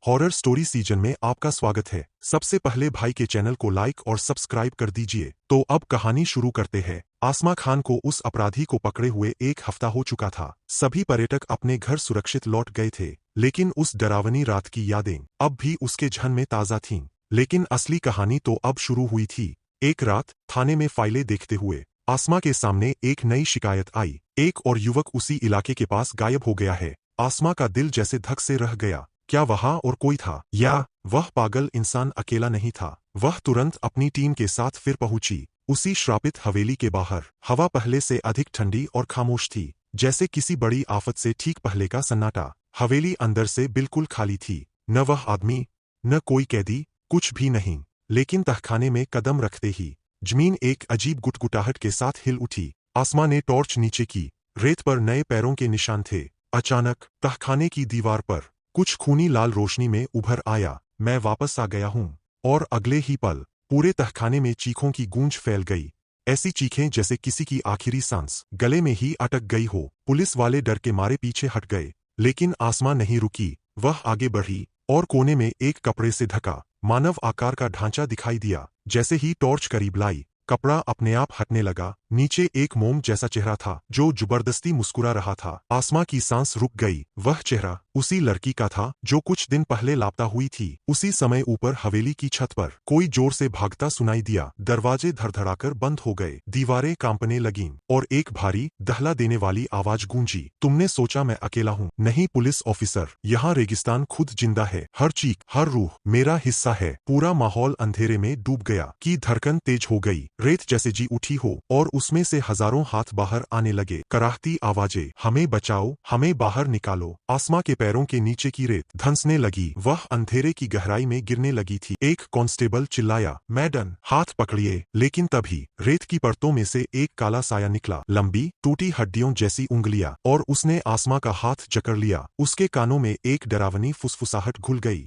Horror story season में आपका स्वागत है। सबसे पहले भाई के चैनल को लाइक और सब्सक्राइब कर दीजिए। तो अब कहानी शुरू करते हैं। आसमा खान को उस अपराधी को पकड़े हुए एक हफ्ता हो चुका था। सभी पर्यटक अपने घर सुरक्षित लौट गए थे, लेकिन उस डरावनी रात की यादें अब भी उसके जहन में ताज़ा थीं। लेकिन असली कहानी तो अब शुरू हुई थी। एक रात थाने में फाइलें देखते हुए आसमा के सामने एक नई शिकायत आई। एक और युवक उसी इलाके के पास गायब हो गया है। आसमा का दिल जैसे धक से रह गया। क्या वहां और कोई था, या वह पागल इंसान अकेला नहीं था? वह तुरंत अपनी टीम के साथ फिर पहुंची। उसी श्रापित हवेली के बाहर हवा पहले से अधिक ठंडी और खामोश थी, जैसे किसी बड़ी आफत से ठीक पहले का सन्नाटा। हवेली अंदर से बिल्कुल खाली थी। न वह आदमी, न कोई कैदी, कुछ भी नहीं। लेकिन तहखाने में कदम रखते ही जमीन एक अजीब गुटगुटाहट के साथ हिल उठी। आसमा ने टॉर्च नीचे की। रेत पर नए पैरों के निशान थे। अचानक तहखाने की दीवार पर कुछ खूनी लाल रोशनी में उभर आया। मैं वापस आ गया हूं। और अगले ही पल पूरे तहखाने में चीखों की गूंज फैल गई। ऐसी चीखें जैसे किसी की आखिरी सांस गले में ही अटक गई हो। पुलिस वाले डर के मारे पीछे हट गए, लेकिन आसमा नहीं रुकी। वह आगे बढ़ी और कोने में एक कपड़े से ढका मानव आकार का ढांचा दिखाई दिया। जैसे ही टॉर्च करीब लाई, कपड़ा अपने आप हटने लगा। नीचे एक मोम जैसा चेहरा था जो जबरदस्ती मुस्कुरा रहा था। आसमा की सांस रुक गई। वह चेहरा उसी लड़की का था जो कुछ दिन पहले लापता हुई थी। उसी समय ऊपर हवेली की छत पर कोई जोर से भागता सुनाई दिया। दरवाजे धड़धड़ाकर बंद हो गए, दीवारें कांपने लगीं और एक भारी दहला देने वाली आवाज गूंजी। तुमने सोचा मैं अकेला हूँ? नहीं पुलिस ऑफिसर, यहाँ रेगिस्तान खुद जिंदा है। हर चीख, हर रूह मेरा हिस्सा है। पूरा माहौल अंधेरे में डूब गया की धड़कन तेज हो गई, रेत जैसे जी उठी हो, और उसमें से हजारों हाथ बाहर आने लगे। कराहती आवाजें, हमें बचाओ, हमें बाहर निकालो। आसमा के पैरों के नीचे की रेत धंसने लगी। वह अंधेरे की गहराई में गिरने लगी थी। एक कांस्टेबल चिल्लाया, मैडम हाथ पकड़िए। लेकिन तभी रेत की परतों में से एक काला साया निकला, लंबी टूटी हड्डियों जैसी उंगलियां, और उसने आसमा का हाथ जकड़ लिया। उसके कानों में एक डरावनी फुसफुसाहट घुल गई,